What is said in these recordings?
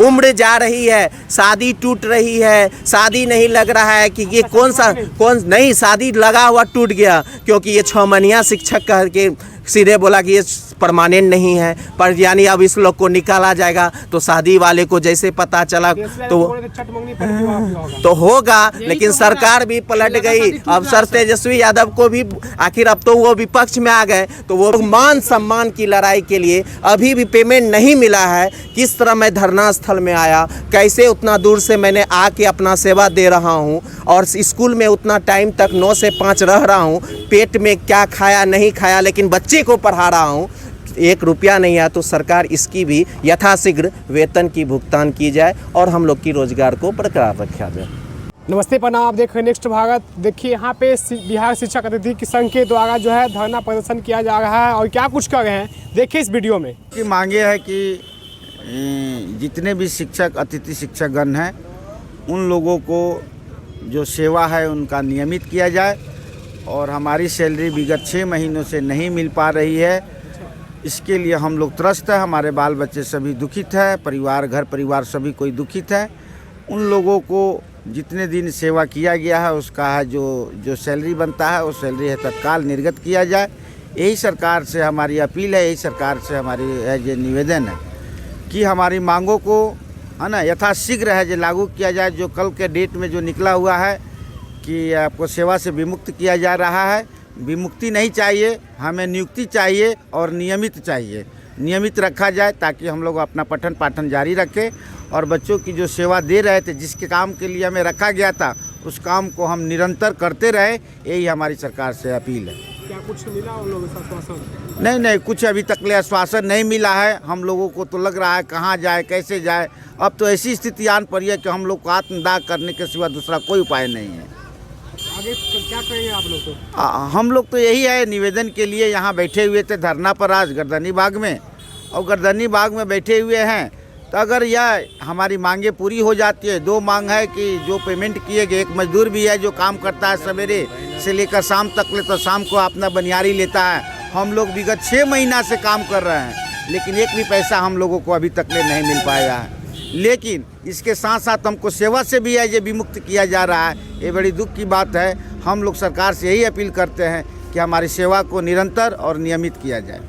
उम्र जा रही है, शादी टूट रही है, शादी नहीं लग रहा है कि ये कौन नहीं शादी लगा हुआ टूट गया, क्योंकि ये 6 महीना शिक्षक कह के सीधे बोला कि ये परमानेंट नहीं है, पर यानी अब इस लोग को निकाला जाएगा। तो शादी वाले को जैसे पता चला तो होगा, लेकिन सरकार भी पलट गई। अब सर तेजस्वी यादव को भी आखिर अब तो वो विपक्ष में आ गए, तो वो मान सम्मान की लड़ाई के लिए अभी भी पेमेंट नहीं मिला है। किस तरह मैं धरना स्थल में आया, कैसे उतना दूर से मैंने आके अपना सेवा दे रहा हूँ, और स्कूल में उतना टाइम तक 9 से 5 रह रहा हूँ, पेट में क्या खाया नहीं खाया, लेकिन बच्चे को पढ़ा रहा हूँ। 1 रुपया नहीं आया तो सरकार इसकी भी यथाशीघ्र वेतन की भुगतान की जाए और हम लोग की रोजगार को बरकरार रखा जाए। नमस्ते प्रणाम, आप देख रहे हैं नेक्स्ट भारत। देखिए यहाँ पे बिहार शिक्षक अतिथि संघ के द्वारा जो है धरना प्रदर्शन किया जा रहा है और क्या कुछ कर रहे हैं देखिए इस वीडियो में। की मांगे है कि जितने भी शिक्षक अतिथि शिक्षकगण हैं उन लोगों को जो सेवा है उनका नियमित किया जाए, और हमारी सैलरी विगत 6 महीनों से नहीं मिल पा रही है। इसके लिए हम लोग त्रस्त हैं, हमारे बाल बच्चे सभी दुखित हैं, परिवार घर परिवार सभी कोई दुखित है। उन लोगों को जितने दिन सेवा किया गया है उसका है जो सैलरी बनता है वो सैलरी है तत्काल निर्गत किया जाए। यही सरकार से हमारी अपील है, यही सरकार से हमारी है जो निवेदन है कि हमारी मांगों को है ना यथाशीघ्र है जो लागू किया जाए। जो कल के डेट में जो निकला हुआ है कि आपको सेवा से विमुक्त किया जा रहा है, विमुक्ति नहीं चाहिए, हमें नियुक्ति चाहिए और नियमित चाहिए। नियमित रखा जाए ताकि हम लोग अपना पठन पाठन जारी रखें और बच्चों की जो सेवा दे रहे थे, जिसके काम के लिए हमें रखा गया था, उस काम को हम निरंतर करते रहें। यही हमारी सरकार से अपील है। क्या कुछ मिला उन लोगों से आश्वासन? नहीं, कुछ अभी तक ले आश्वासन नहीं मिला है। हम लोगों को तो लग रहा है कहाँ जाए कैसे जाए। अब तो ऐसी स्थिति आन पड़ी है कि हम लोग को आत्मदाह करने के सिवा दूसरा कोई उपाय नहीं है। आगे क्या करेंगे आप लोग? तो हम लोग तो यही है, निवेदन के लिए यहाँ बैठे हुए थे धरना पर आज गर्दनी बाग में, और गर्दनी बाग में बैठे हुए हैं। तो अगर यह हमारी मांगे पूरी हो जाती है, 2 मांग है कि जो पेमेंट किए गए, एक मजदूर भी है जो काम करता है सवेरे से लेकर शाम तक ले, तो शाम को अपना बनियारी लेता है। हम लोग विगत 6 महीना से काम कर रहे हैं, लेकिन एक भी पैसा हम लोगों को अभी तक ले नहीं मिल पाया है। लेकिन इसके साथ साथ हमको सेवा से भी है ये विमुक्त किया जा रहा है। ये बड़ी दुख की बात है। हम लोग सरकार से यही अपील करते हैं कि हमारी सेवा को निरंतर और नियमित किया जाए।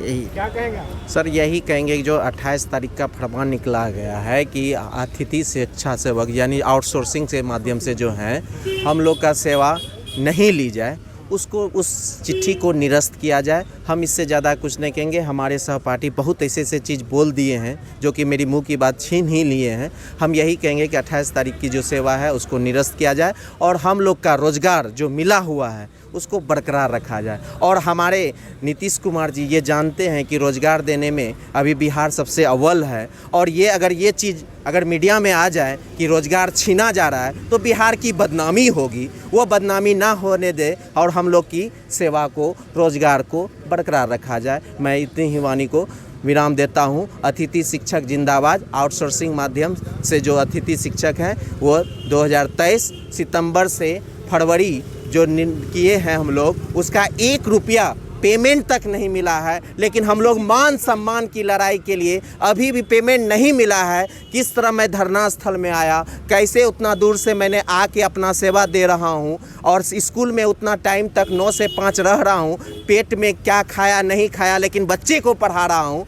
यही क्या कहेंगे सर? यही कहेंगे कि जो 28 तारीख का फरमान निकला गया है कि अतिथि शिक्षा सेवक यानी आउटसोर्सिंग के माध्यम से जो है हम लोग का सेवा नहीं ली जाए, उसको उस चिट्ठी को निरस्त किया जाए। हम इससे ज़्यादा कुछ नहीं कहेंगे। हमारे सहपाठी बहुत ऐसे चीज़ बोल दिए हैं जो कि मेरी मुंह की बात छीन ही लिए हैं। हम यही कहेंगे कि 28 तारीख की जो सेवा है उसको निरस्त किया जाए और हम लोग का रोज़गार जो मिला हुआ है उसको बरकरार रखा जाए। और हमारे नीतीश कुमार जी ये जानते हैं कि रोज़गार देने में अभी बिहार सबसे अव्वल है, और ये चीज़ अगर मीडिया में आ जाए कि रोज़गार छीना जा रहा है तो बिहार की बदनामी होगी। वो बदनामी ना होने दे और हम लोग की सेवा को, रोज़गार को बरकरार रखा जाए। मैं इतनी ही वाणी को विराम देता हूँ। अतिथि शिक्षक जिंदाबाद। आउटसोर्सिंग माध्यम से जो अतिथि शिक्षक हैं वो 2023 सितंबर से फरवरी जो किए हैं हम लोग, उसका 1 रुपया पेमेंट तक नहीं मिला है, लेकिन हम लोग मान सम्मान की लड़ाई के लिए अभी भी पेमेंट नहीं मिला है। किस तरह मैं धरना स्थल में आया, कैसे उतना दूर से मैंने आके अपना सेवा दे रहा हूँ, और स्कूल में उतना टाइम तक 9 से 5 रह रहा हूँ, पेट में क्या खाया नहीं खाया, लेकिन बच्चे को पढ़ा रहा हूँ।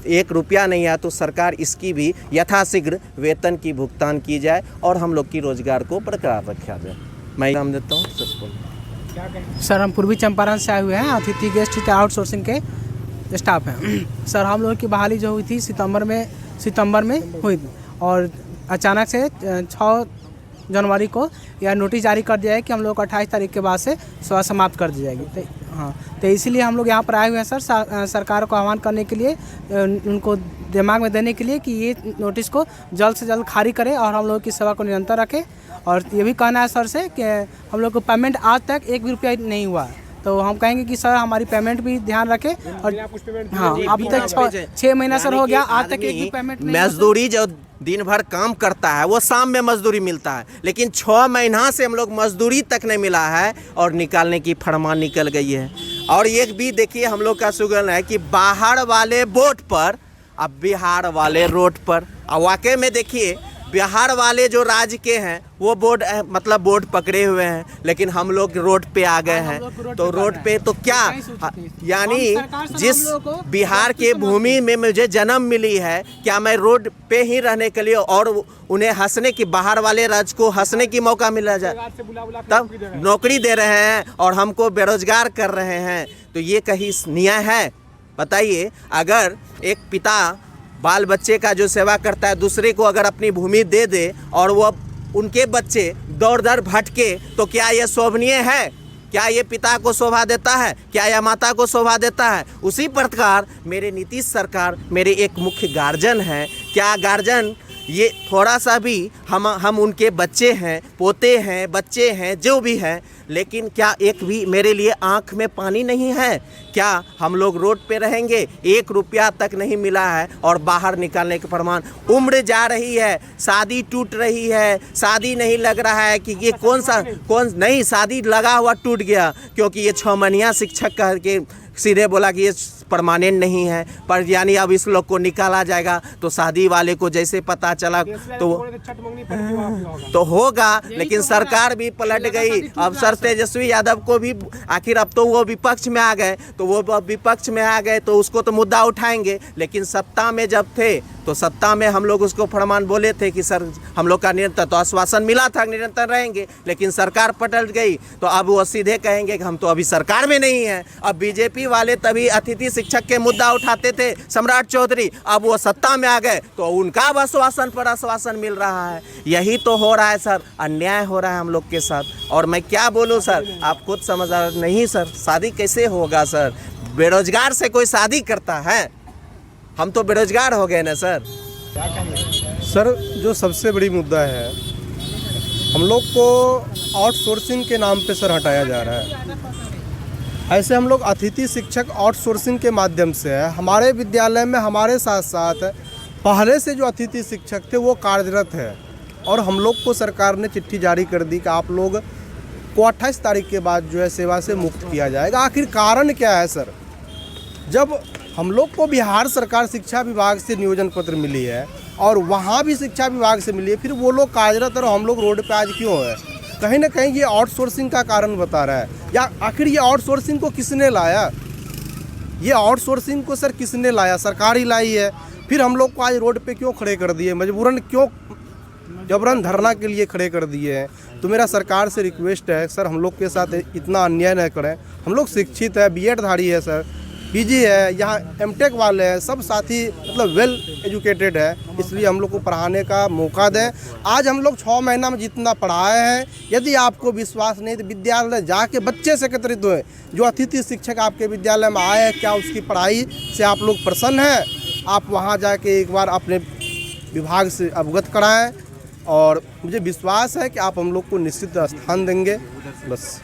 1 रुपया नहीं आया तो सरकार इसकी भी यथाशीघ्र वेतन की भुगतान की जाए और हम लोग की रोज़गार को बरकरार रखा जाए। मैं नाम देता हूँ सबको। सर हम पूर्वी चंपारण से आए हुए हैं, अतिथि गेस्ट आउटसोर्सिंग के स्टाफ हैं। सर हम लोगों की बहाली जो हुई थी सितंबर में हुई थी, और अचानक से 6 जनवरी को यह नोटिस जारी कर दिया है कि हम लोग को 28 तारीख के बाद से सेवा समाप्त कर दी जाएगी। तो इसीलिए हम लोग यहाँ पर आए हुए हैं सर, सरकार को आह्वान करने के लिए, उनको दिमाग में देने के लिए कि ये नोटिस को जल्द से जल्द खारिज करें और हम लोग की सेवा को निरंतर रखें। और ये भी कहना है सर से कि हम लोग को पेमेंट आज तक 1 भी रुपया नहीं हुआ है, तो हम कहेंगे कि सर हमारी पेमेंट भी ध्यान रखें। और हाँ, अभी तक 6 महीना सर हो गया, आज तक 1 भी पेमेंट नहीं। मजदूरी जो दिन भर काम करता है वो शाम में मजदूरी मिलता है, लेकिन 6 महीना से हम लोग मजदूरी तक नहीं मिला है और निकालने की फरमान निकल गई है। और एक भी देखिए हम लोग का शुगल है कि बाहर वाले बोट पर अब बिहार वाले रोड पर, अब वाकई में देखिए बिहार वाले जो राज्य के हैं वो मतलब बोर्ड पकड़े हुए हैं, लेकिन हम लोग रोड पे आ गए हैं। तो रोड पे तो क्या, यानी जिस बिहार के भूमि में मुझे जन्म मिली है, क्या मैं रोड पे ही रहने के लिए और उन्हें हंसने की, बाहर वाले राज्य को हंसने की मौका मिला जाए, तब नौकरी दे रहे हैं और हमको बेरोजगार कर रहे हैं। तो ये कहीं न्याय है? बताइए। अगर एक पिता बाल बच्चे का जो सेवा करता है, दूसरे को अगर अपनी भूमि दे दे और वो उनके बच्चे दौड़ दौड़ भटके, तो क्या ये शोभनीय है? क्या ये पिता को शोभा देता है? क्या यह माता को शोभा देता है? उसी प्रकार मेरे नीतीश सरकार मेरे एक मुख्य गार्जियन हैं। क्या गार्जियन ये थोड़ा सा भी हम उनके बच्चे हैं, पोते हैं, बच्चे हैं, जो भी हैं, लेकिन क्या एक भी मेरे लिए आंख में पानी नहीं है? क्या हम लोग रोड पे रहेंगे? 1 रुपया तक नहीं मिला है और बाहर निकालने के प्रमाण। उम्र जा रही है, शादी टूट रही है, शादी नहीं लग रहा है कि ये कौन नहीं, शादी लगा हुआ टूट गया, क्योंकि ये 6 महीना शिक्षक कह के सीधे बोला कि ये परमानेंट नहीं है, पर यानी अब इस लोग को निकाला जाएगा। तो शादी वाले को जैसे पता चला तो होगा, लेकिन सरकार भी पलट गई। अब सर तेजस्वी यादव को भी आखिर अब तो वो विपक्ष में आ गए, तो वो विपक्ष में आ गए तो उसको तो मुद्दा उठाएंगे, लेकिन सत्ता में जब थे तो सत्ता में हम लोग उसको फरमान बोले थे कि सर हम लोग का निरंतर, तो आश्वासन मिला था निरंतर रहेंगे, लेकिन सरकार पलट गई तो अब वो सीधे कहेंगे कि हम तो अभी सरकार में नहीं हैं। अब बीजेपी वाले तभी अतिथि शिक्षक के मुद्दा उठाते थे, सम्राट चौधरी, अब वो सत्ता में आ गए तो उनका अब आश्वासन पर आश्वासन मिल रहा है। यही तो हो रहा है सर, अन्याय हो रहा है हम लोग के साथ। और मैं क्या बोलूँ सर, आप खुद समझदार नहीं सर, शादी कैसे होगा सर? बेरोजगार से कोई शादी करता है? हम तो बेरोजगार हो गए ना सर। सर जो सबसे बड़ी मुद्दा है, हम लोग को आउटसोर्सिंग के नाम पे सर हटाया जा रहा है। ऐसे हम लोग अतिथि शिक्षक आउटसोर्सिंग के माध्यम से है। हमारे विद्यालय में हमारे साथ साथ पहले से जो अतिथि शिक्षक थे वो कार्यरत है, और हम लोग को सरकार ने चिट्ठी जारी कर दी कि आप लोग को 28 तारीख के बाद जो है सेवा से मुक्त किया जाएगा। आखिर कारण क्या है सर? जब हम लोग को बिहार सरकार शिक्षा विभाग से नियोजन पत्र मिली है और वहाँ भी शिक्षा विभाग से मिली है, फिर वो लोग कार्यरत और हम लोग रोड पे आज क्यों है? कहीं ना कहीं ये आउटसोर्सिंग का कारण बता रहा है। या आखिर ये आउटसोर्सिंग को किसने लाया? ये आउटसोर्सिंग को सर किसने लाया? सरकार ही लाई है। फिर हम लोग को आज रोड पे क्यों खड़े कर दिए? मजबूरन क्यों जबरन धरना के लिए खड़े कर दिए हैं? तो मेरा सरकार से रिक्वेस्ट है सर, हम लोग के साथ इतना अन्याय न करें। हम लोग शिक्षित है, बीएड धारी है सर, पीजी है, यहाँ एमटेक वाले हैं, सब साथी मतलब वेल एजुकेटेड है, इसलिए हम लोग को पढ़ाने का मौका दें। आज हम लोग 6 महीना में जितना पढ़ाए हैं, यदि आपको विश्वास नहीं तो विद्यालय जाके बच्चे से एकत्रित हुए, जो अतिथि शिक्षक आपके विद्यालय में आए हैं, क्या उसकी पढ़ाई से आप लोग प्रसन्न हैं? आप वहाँ जाके एक बार अपने विभाग से अवगत कराएं, और मुझे विश्वास है कि आप हम लोग को निश्चित स्थान देंगे। बस।